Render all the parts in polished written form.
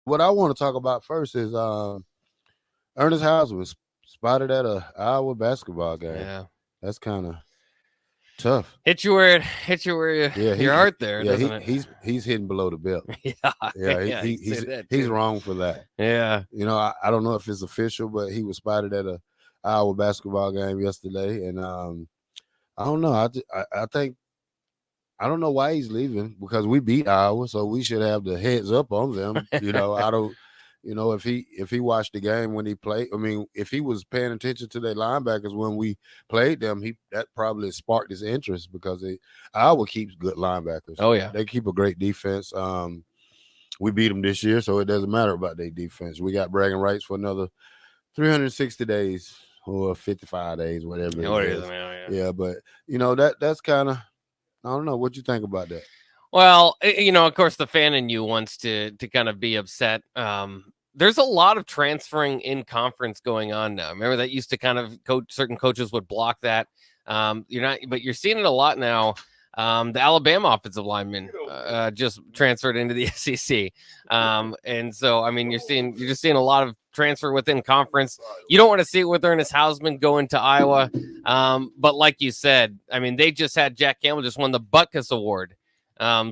what I want to talk about first is Ernest Hauser was spotted at a Iowa basketball game. Yeah. That's kind of tough. Hit you where Yeah, your heart there, yeah doesn't it? he's hitting below the belt. Yeah, Yeah, yeah, you say that he's too. wrong for that. Yeah, You know, I don't know if it's official, but he was spotted at a Iowa basketball game yesterday, and I don't know. I think I don't know why he's leaving because we beat Iowa, so we should have the heads up on them. You know, I don't. You know, if he watched the game when he played, I mean, if he was paying attention to their linebackers when we played them, he that probably sparked his interest because Iowa keeps good linebackers. Oh, yeah. They keep a great defense. We beat them this year, so it doesn't matter about their defense. We got bragging rights for another 360 days or 55 days, whatever it what is is. it, man? Yeah. Yeah, but you know that's kind of I don't know what you think about that. Well, of course, the fan in you wants to kind of be upset. There's a lot of transferring in conference going on now. Remember that used to kind of certain coaches would block that. But you're seeing it a lot now. The Alabama offensive lineman just transferred into the SEC, and so I mean you're just seeing a lot of transfer within conference. You don't want to see it with Ernest Hausman going to Iowa, but like you said, I mean they just had Jack Campbell just won the Butkus Award.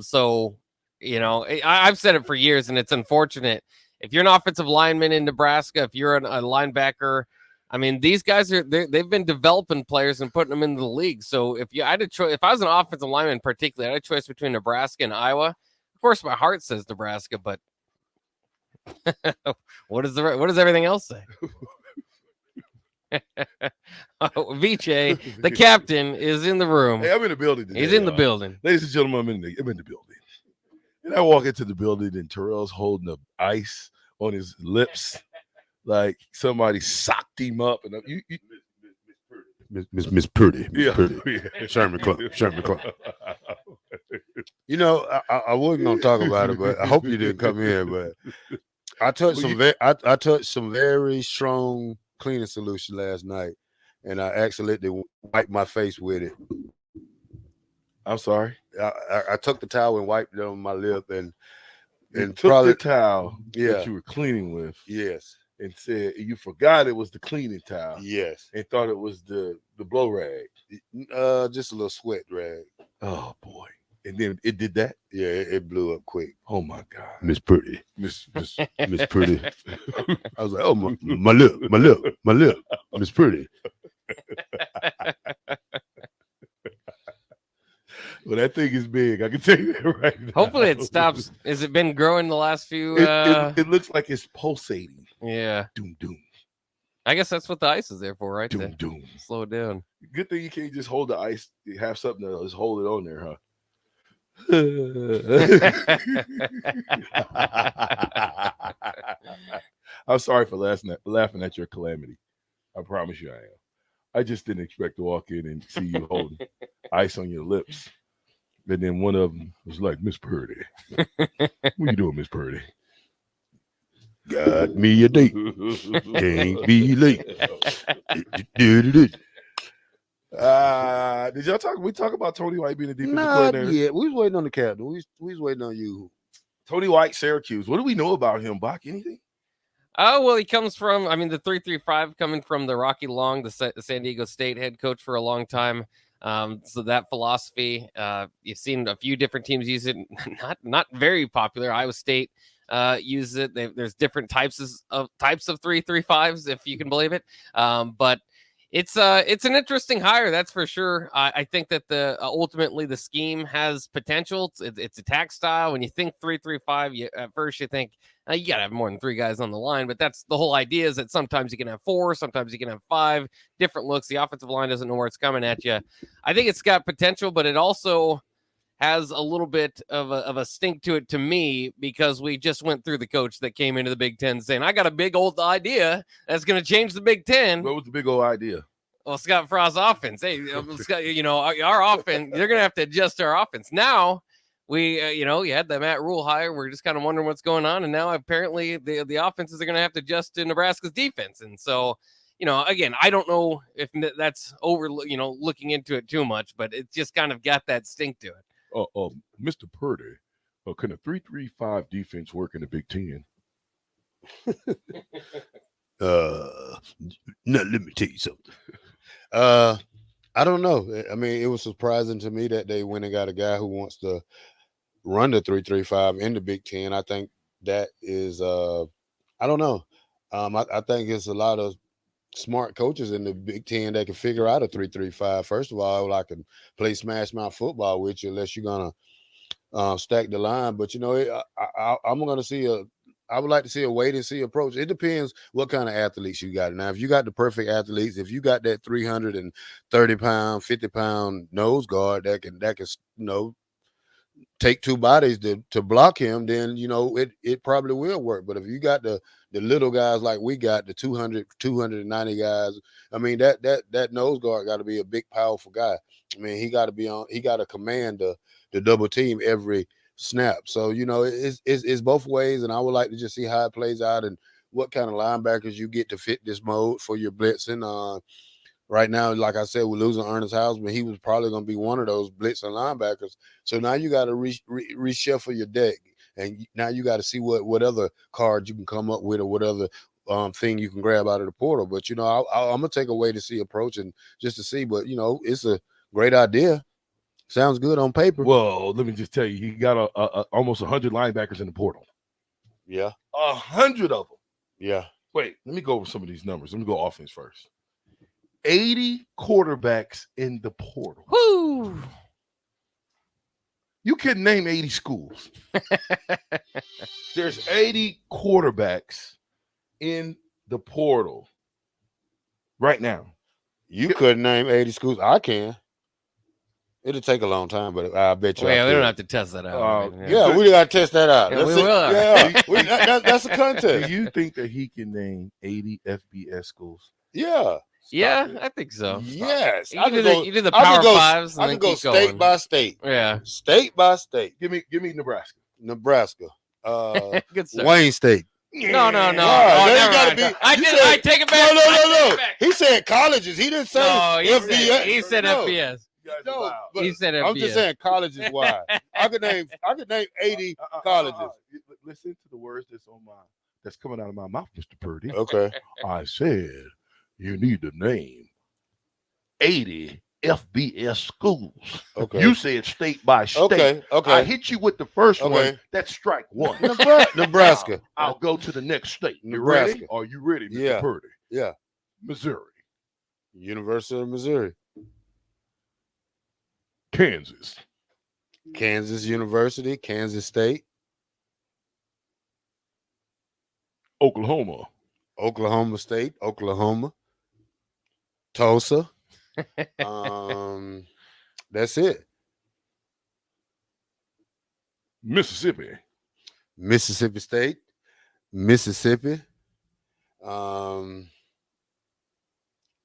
So, I've said it for years, and it's unfortunate. If you're an offensive lineman in Nebraska, if you're a linebacker, I mean, these guys they've been developing players and putting them into the league. So if you I had a choice, if I was an offensive lineman, particularly, I had a choice between Nebraska and Iowa. Of course, my heart says Nebraska, but what does everything else say? Viche, the captain, is in the room. Hey, I'm in the building today. He's in the building. Ladies and gentlemen, I'm in the building. And I walk into the building, and Terrell's holding the ice on his lips like somebody socked him up. And Miss Purdy, yeah. Sherman Clark. You know, I wasn't gonna talk about it, but I hope you didn't come in. But I touched I touched some very strong cleaning solution last night, and I accidentally wiped my face with it. I'm sorry. I took the towel and wiped it on my lip, and took the towel Yeah. that you were cleaning with, yes, and said you forgot it was the cleaning towel, yes, and thought it was the blow rag. just a little sweat rag. Oh boy! And then it did that. Yeah, it blew up quick. Oh my God, Miss Purdy, Miss Purdy. I was like, oh my lip, Miss Purdy. Well, that thing is big. I can tell you that right now. Hopefully it stops. Has it been growing the last few? It looks like it's pulsating. Yeah. Doom, doom. I guess that's what the ice is there for, right? Doom, doom. Slow it down. Good thing you can't just hold the ice. You have something to just hold it on there, huh? I'm sorry for laughing at your calamity. I promise you I am. I just didn't expect to walk in and see you holding ice on your lips. And then one of them was like, Miss Purdy. What you doing, Miss Purdy? Got me a date. Can't be late. Did y'all talk? We talk about Tony White being a defensive coordinator. Yeah, we was waiting on the captain. We was waiting on you. Tony White, Syracuse. What do we know about him, Bach? Anything? Oh, well, he comes from, I mean, the 3-3-5 coming from the Rocky Long, the San Diego State head coach for a long time. So that philosophy, you've seen a few different teams use it. Not very popular. Iowa State uses it. There's different types of 3-3-5s, if you can believe it. But it's an interesting hire, that's for sure. I think that ultimately the scheme has potential. It's attack style. When you think 3-3-5, at first you think you got to have more than three guys on the line, but that's the whole idea, is that sometimes you can have four, sometimes you can have five, different looks. The offensive line doesn't know where it's coming at you. I think it's got potential, but it also has a little bit of a stink to it to me, because we just went through the coach that came into the Big Ten saying, I got a big old idea that's going to change the Big Ten. What was the big old idea? Well, Scott Frost's offense. Hey, Scott, our offense, they're going to have to adjust our offense. Now, we, you had the Matt Rule hire. We're just kind of wondering what's going on. And now apparently the offenses are going to have to adjust to Nebraska's defense. And so, again, I don't know if that's looking into it too much, but it just kind of got that stink to it. Mr. Purdy, can a 3-3-5 defense work in the Big Ten? No, let me tell you something. I don't know. I mean, it was surprising to me that they went and got a guy who wants to run the 3-3-5 in the Big Ten. I think that is I don't know. I think it's a lot of smart coaches in the Big Ten that can figure out a 3-3-5. First of all, I can play smash mouth football with you unless you're gonna stack the line. But you know, I'm gonna see a. I would like to see a wait and see approach. It depends what kind of athletes you got. Now, if you got the perfect athletes, if you got that 330-pound, 50-pound nose guard that can take two bodies to block him, then it probably will work. But if you got the little guys like we got, the 290 guys, I mean that nose guard got to be a big, powerful guy. I mean, he got to command the double team every snap. So it's both ways, and I would like to just see how it plays out and what kind of linebackers you get to fit this mode for your blitzing. Right now, like I said, we're losing Ernest Hausman. He was probably going to be one of those blitzing linebackers. So now you got to reshuffle your deck, and now you got to see what other cards you can come up with or what other thing you can grab out of the portal. But I'm gonna take a wait to see approach and just to see. But it's a great idea. Sounds good on paper. Well, let me just tell you, he got almost 100 linebackers in the portal. Yeah, 100 of them. Yeah. Wait, let me go over some of these numbers. Let me go offense first. 80 quarterbacks in the portal. Woo! You can name 80 schools. There's 80 quarterbacks in the portal right now. You couldn't name 80 schools. I can. It'll take a long time, but I bet you. Well, we don't have to test that out. Yeah, we got to test that out. Yeah, we will. Yeah, that's a contest. Do you think that he can name 80 FBS schools? Yeah. I think so. Yes. You do the Power Fives. And I then can go keep state going. by state. Yeah. State by state. Give me Nebraska. Good start. Wayne State. No. Right, Never gotta mind. be- I take it back. No. I take it back. He said colleges. He didn't say FBS. He said No. FBS. No, but He said I'm FBS. just saying colleges wide. I could name 80 colleges. Listen to the words that's coming out of my mouth, Mr. Purdy. Okay. I said you need to name 80 FBS schools. Okay. You said state by state. Okay. I hit you with the first one. That's strike one. Nebraska. Now, I'll go to the next state. You Nebraska. ready? Are you ready, Mr. Yeah. Purdy? Yeah. Missouri. University of Missouri. Kansas. Kansas University. Kansas State. Oklahoma. Oklahoma State. Oklahoma. Tulsa. That's it. Mississippi. Mississippi State. Mississippi.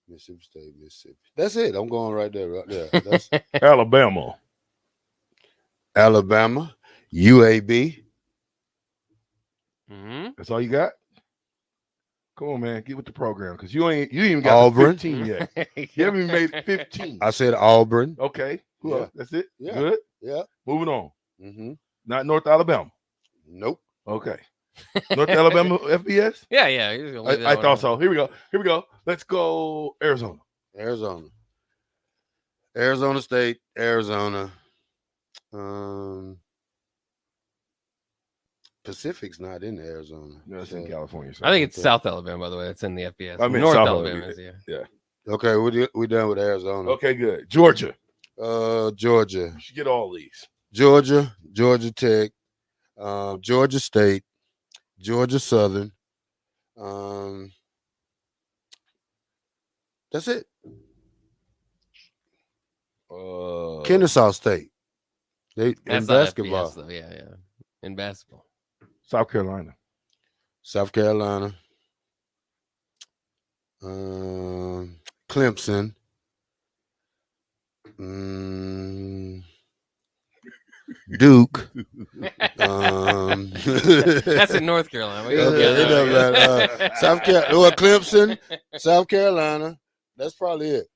Mississippi State, Mississippi. That's it. I'm going right there. That's Alabama. Alabama. UAB. Mm-hmm. That's all you got? Come on, man. Get with the program because you ain't even got Auburn. 15 yet. You haven't even made 15. I said Auburn. Okay. Who else? That's it? Yeah. Good? Yeah. Moving on. Mm-hmm. Not North Alabama. Nope. Okay. North Alabama FBS? Yeah. I thought so. Here we go. Let's go Arizona. Arizona State. Arizona. Pacific's not in Arizona. No, it's in California. I think it's South Alabama, by the way. That's in the FBS. I mean, North South Alabama. Yeah. Okay, we done with Arizona. Okay, good. Georgia. Georgia. You should get all these. Georgia Tech, Georgia State, Georgia Southern. That's it. Kennesaw State. They in That's not basketball. FBS, though. Yeah. In basketball. South Carolina. Clemson. Duke. That's in North Carolina. It doesn't matter. Clemson, South Carolina. That's probably it.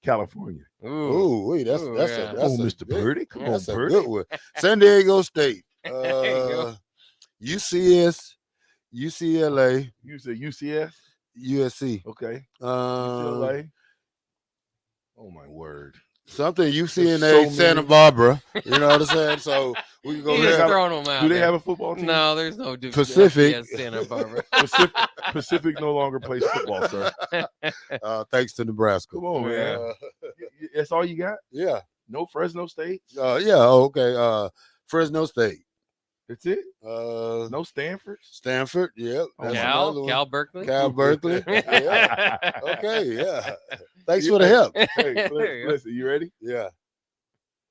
California. Ooh, that's Come a on, Mr. good- Purdy. Come on, That's a Purdy. good one. San Diego State. There you go. UCS, UCLA, You said UCS. USC. Okay. Um, UCLA. Oh my word. something There's UCNA, so Santa many. Barbara. You know what I'm saying? So we can go He's they just have- there. throwing them out. Do they there. have a football team? No, there's no Pacific. FBS Santa Barbara. Pacific no longer plays football, sir. Thanks to Nebraska. Come on, man. That's all you got? Yeah. No Fresno State? Yeah. Okay. Fresno State. That's it? No No Stanford? Stanford. Yep. That's Cal, another one. Cal Berkeley. Cal Berkeley. Yeah. Okay. Yeah. Thanks Yeah. for the help. Hey, There you go. listen, you ready? Yeah.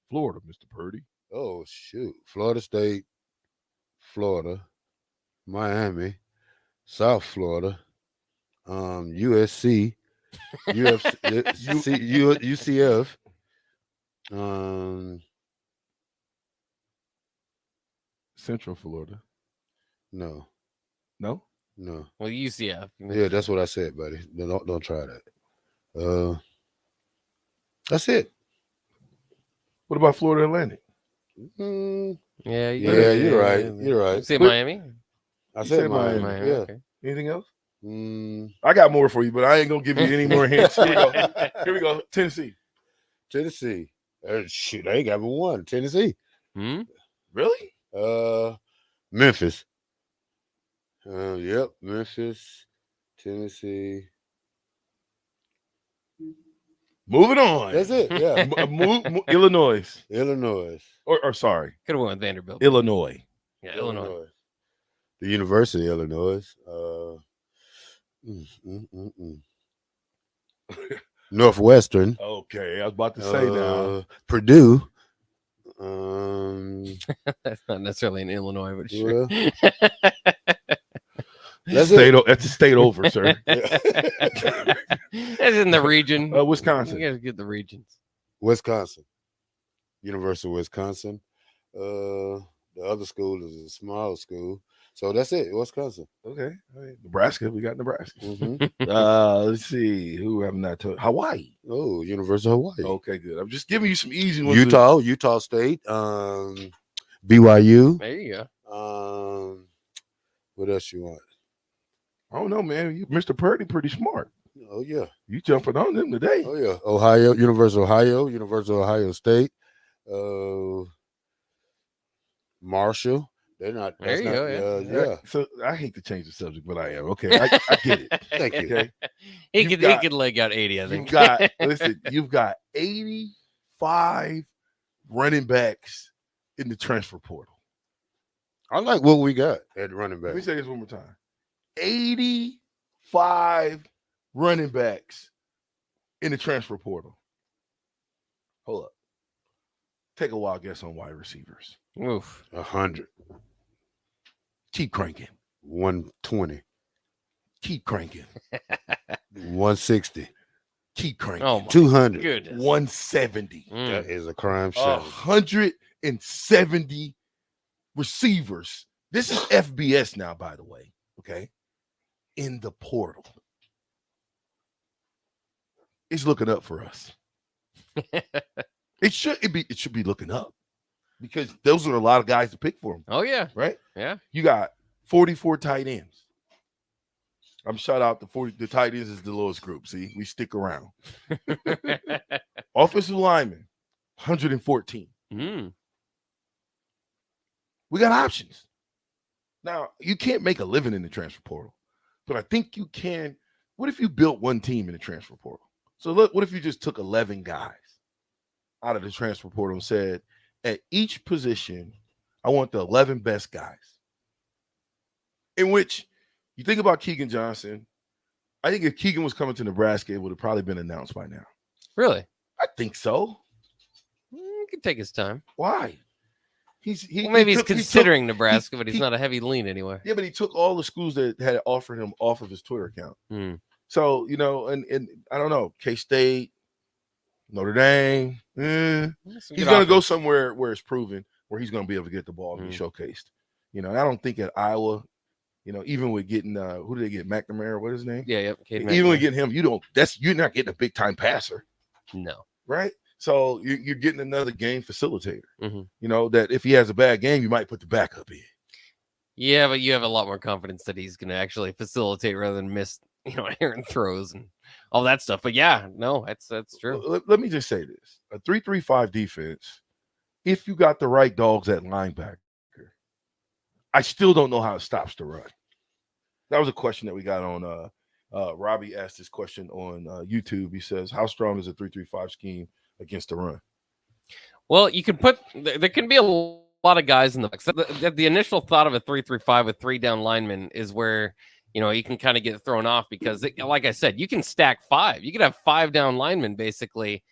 Florida, Mr. Purdy. Oh shoot. Florida State, Florida, Miami, South Florida, USC, UCF, Central Florida. no. No? Well, UCF. Yeah, that's what I said, buddy. Don't try that. That's it. What about Florida Atlantic? Yeah, You're right. You're right. You say But- Miami? I You said said Miami. Miami. Yeah. Okay. Anything else? Mm, I got more for you, but I ain't gonna give you any more hints. Here we go. Here we go. Tennessee. Tennessee. Shoot, I ain't got but one. Tennessee. Hmm? Really? Memphis. Yep, Memphis, Tennessee. Moving on. That's it. Yeah. Illinois. Illinois. Or sorry, Could have went with Vanderbilt. Illinois. Yeah, Illinois. The University of Illinois. Northwestern. Okay, I was about to say now. Purdue. That's not necessarily in Illinois, but sure. Well, that's it. That's a state over, sir. That's in the region. Wisconsin. You gotta get the regions. Wisconsin. University of Wisconsin. The other school is a small school. So that's it. Wisconsin. Okay. All right. Nebraska. We got Nebraska. Mhm. Let's see. Who have not told? Hawaii. Oh, University of Hawaii. Okay, good. I'm just giving you some easy ones. Utah State. BYU. There you go. What else you want? I don't know, man. Mr. Purdy, pretty smart. Oh yeah. You jumping on them today. Oh yeah. Ohio, University of Ohio, University of Ohio State. Marshall. They're not. There you go, Yeah. So I hate to change the subject, but I am. Okay. I get it. Thank you. Okay. He You've could got- he could leg out 80, I think. You've got 85 running backs in the transfer portal. I like what we got at running Let me back. say this one more time. 85 running backs in the transfer portal. Hold up. Take a wild guess on wide receivers. Oof. 100, Keep cranking. 120, Keep cranking. 160, Keep cranking. Oh my 200. goodness. 170. That is a crime Oh. shot. 170 receivers. This is FBS now, by the way. Okay. In the portal. It's looking up for us. It should be looking up because those are a lot of guys to pick for them, Oh yeah. right? Yeah. You got 44 tight ends. I'm shout out to 40. The tight ends is the lowest group. See, we stick around. Offensive linemen, 114. Mm. We got options. Now, you can't make a living in the transfer portal, but I think you can. What if you built one team in the transfer portal? So look, what if you just took 11 guys out of the transfer portal and said, at each position, I want the 11 best guys. In which you think about Keegan Johnson. I think if Keegan was coming to Nebraska, it would have probably been announced by now. Really? I think so. He could take his time. Why? Well, maybe he's took- considering Nebraska, but he's he- not a heavy lean anywhere. Yeah, but he took all the schools that had offered him off of his Twitter account. Hmm. So, and I don't know, K-State, Notre Dame. He's going to go somewhere where it's proven, where he's going to be able to get the ball and be showcased. And I don't think at Iowa, even with getting, who did they get? McNamara, what is his name? Yeah, yep. Even with getting him, you're not getting a big time passer, No. right? So you're getting another game facilitator. Mhm. That if he has a bad game, you might put the backup in. Yeah, but you have a lot more confidence that he's going to actually facilitate rather than miss, errant throws and all that stuff. But yeah, no, that's true. Let me just say this: a 3-3-5 defense. If you got the right dogs at linebacker, I still don't know how it stops the run. That was a question that we got on. Robbie asked this question on YouTube. He says, "How strong is a 3-3-5 scheme against the run?" Well, you can there can be a lot of guys in the box. The initial thought of a 3-3-5 with 3 down linemen is where, you can kind of get thrown off because, like I said, you can stack 5. You could have 5 down linemen basically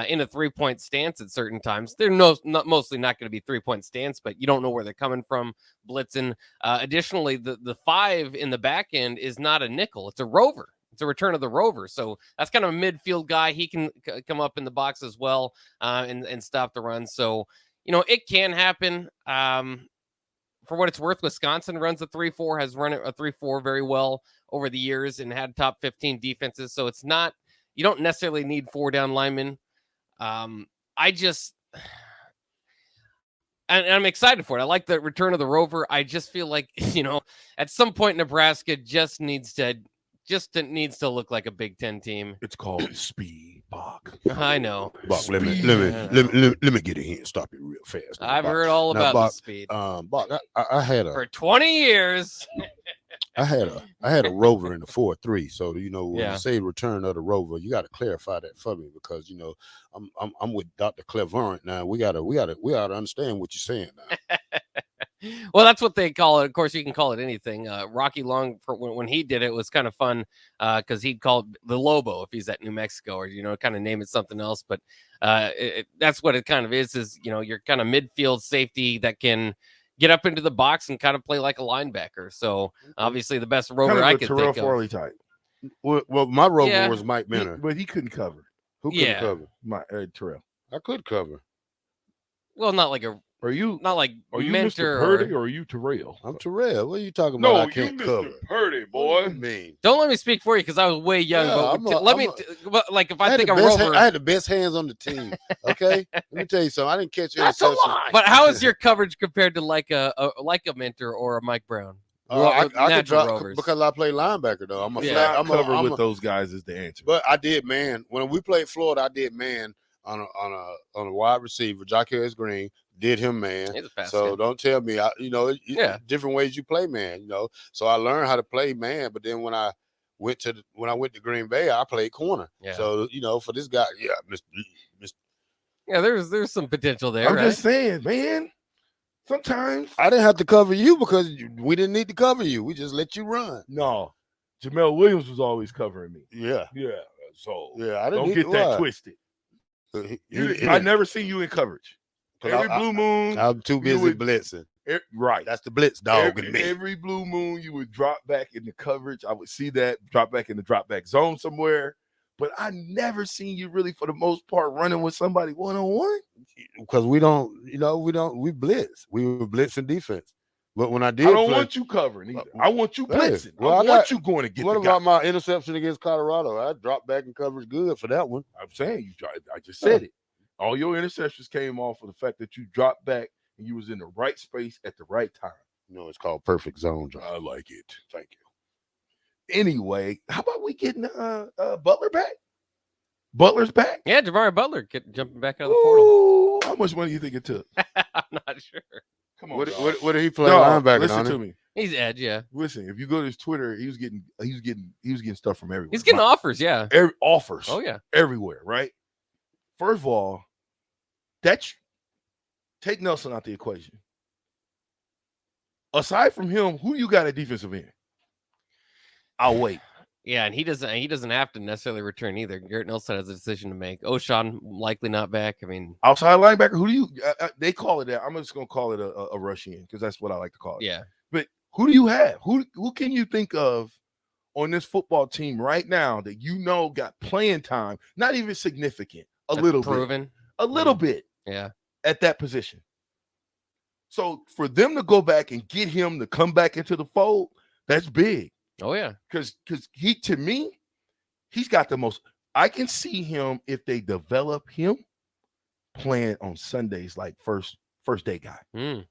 in a 3-point stance at certain times. They're mostly not going to be 3-point stance, but you don't know where they're coming from, blitzing. Additionally, the 5 in the back end is not a nickel. It's a rover. It's a return of the rover. So that's kind of a midfield guy. He can come up in the box as well and stop the run. So, it can happen. For what it's worth, Wisconsin runs a 3-4, has run a 3-4 very well over the years and had top 15 defenses. So it's not, you don't necessarily need 4 down linemen. I'm excited for it. I like the return of the rover. I just feel like, at some point Nebraska just needs to look like a Big Ten team. It's called speed, Bach. I know. Bach, let me get in here and stop you real fast. I've heard all about the speed. Bach, I had for 20 years. I had a rover in the 4-3. So when you say return of the rover, you got to clarify that for me because I'm with Dr. Clairvoyant now. We gotta understand what you're saying now. Well, that's what they call it. Of course, you can call it anything. Rocky Long, when he did it, was kind of fun because he'd call it the Lobo if he's at New Mexico, or kind of name it something else. But that's what it kind of is you're kind of midfield safety that can get up into the box and kind of play like a linebacker. So obviously, the best rover I could think Farley type. Well, my rover was Mike Minner, but he couldn't cover. Who couldn't cover? Terrell. I could cover. Well, not like a. Are you mentor Mr. Purdy or are you Terrell? I'm Terrell. What are you talking no, about? I can't cover. Purdy, boy. What do you mean? Don't let me speak for you because I was way young. If I think a rover, I had the best hands on the team. Okay, let me tell you something. I didn't catch any. That's a lie. But how is your coverage compared to like a mentor or a Mike Brown? I could drop because I play linebacker though. I'm covered with those guys is the answer. But I did man when we played Florida. I did man on a wide receiver. Jacquez Green did him man. So don't tell me. Different ways you play man. So I learned how to play man. But then when I went to Green Bay, I played corner. Yeah. So for this guy, Mr. Yeah, there's some potential there. I'm just saying, man. Sometimes I didn't have to cover you because we didn't need to cover you. We just let you run. No, Jamel Williams was always covering me. Yeah. So I didn't don't get that twisted. I never seen you in coverage. Every blue moon, I'm too busy blitzing. Right, that's the blitz dog in me. Every blue moon, you would drop back in the coverage. I would see that drop back in the drop back zone somewhere. But I never seen you really, for the most part, running with somebody one-on-one. Because we blitz. We were blitzing defense. But when I did, I don't want you covering either. I want you blitzing. I want you going to get. What about my interception against Colorado? I dropped back in coverage good for that one. I'm saying I just said it. All your interceptions came off of the fact that you dropped back and you was in the right space at the right time. It's called perfect zone drop. I like it. Thank you. Anyway, how about we getting Butler back? Butler's back? Yeah, Ja'Vari Butler jumping back out of the portal. How much money do you think it took? I'm not sure. Come on. What did he play linebacker? Listen to me. He's edge, yeah. Listen, if you go to his Twitter, he was getting stuff from everywhere. He's getting offers, yeah. Offers. Oh, yeah. Everywhere, right? First of all, take Nelson out the equation. Aside from him, who you got at defensive end? I'll wait. Yeah, and he doesn't have to necessarily return either. Garrett Nelson has a decision to make. O'Shawn likely not back. I mean, outside linebacker. Who do you? They call it that. I'm just gonna call it a rush in because that's what I like to call it. Yeah. But who do you have? Who can you think of on this football team right now that got playing time? Not even significant. That's little proven. Bit. A little bit. Yeah. At that position. So for them to go back and get him to come back into the fold, that's big. Oh, yeah. Because he, to me, he's got the most. I can see him if they develop him playing on Sundays like first day guy. Mm.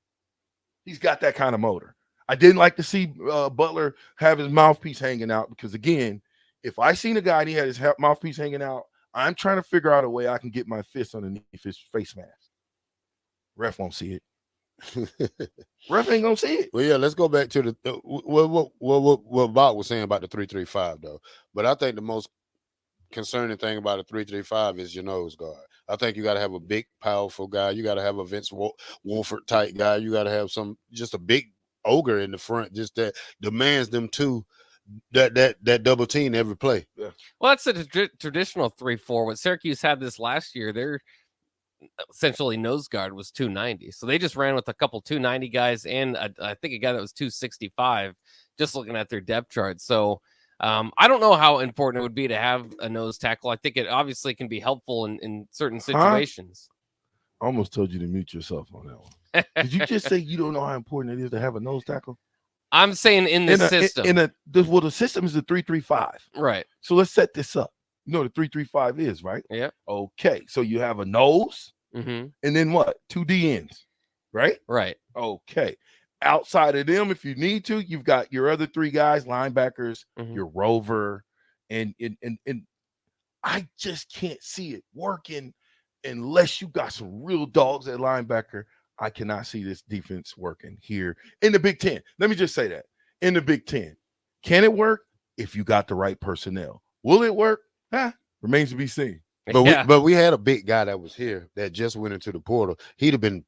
He's got that kind of motor. I didn't like to see Butler have his mouthpiece hanging out because, again, if I seen a guy and he had his mouthpiece hanging out, I'm trying to figure out a way I can get my fist underneath his face mask. Ref won't see it. Ref ain't gonna see it. Well, yeah, let's go back to the what Bob was saying about the 3-3-5 though. But I think the most concerning thing about a 3-3-5 is your nose guard. I think you got to have a big, powerful guy. You got to have a Vince Wolford type guy. You got to have just a big ogre in the front, just that demands them to that double team every play. Yeah. Well, that's a traditional 3-4. What Syracuse had this last year, their essentially nose guard was 290. So they just ran with a couple 290 guys and I think a guy that was 265, just looking at their depth chart. So I don't know how important it would be to have a nose tackle. I think it obviously can be helpful in certain situations. I almost told you to mute yourself on that one. Did you just say you don't know how important it is to have a nose tackle? I'm saying in the system. The system is a 3-3-5. Right. So let's set this up. You know what a 3-3-5 is, right? Yeah. Okay. So you have a nose, mm-hmm. and then what? 2 DNs, right? Right. Okay. Outside of them, if you need to, you've got your other 3 guys, linebackers, mm-hmm. your rover, and I just can't see it working unless you got some real dogs at linebacker. I cannot see this defense working here in the Big Ten. Let me just say that. In the Big Ten. Can it work? If you got the right personnel. Will it work? Remains to be seen. But we had a big guy that was here that just went into the portal. He'd have been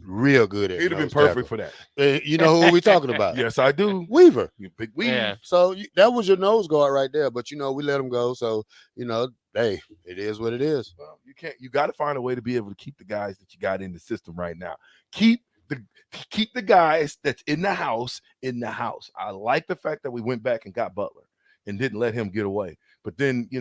real good at. He'd have been perfect for that. You know who we talking about? Yes, I do. Weaver. You pick Weaver. Yeah. So that was your nose guard right there. But we let him go. So hey, it is what it is. Well, you got to find a way to be able to keep the guys that you got in the system right now. Keep the guys that's in the house in the house. I like the fact that we went back and got Butler and didn't let him get away. But then, you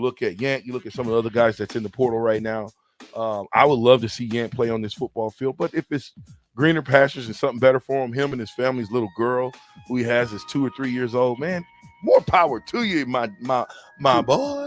look at Yant, you look at some of the other guys that's in the portal right now. I would love to see Yant play on this football field, but if it's greener pastures and something better for him and his family's little girl who he has is 2 or 3 years old, man, more power to you, my boy.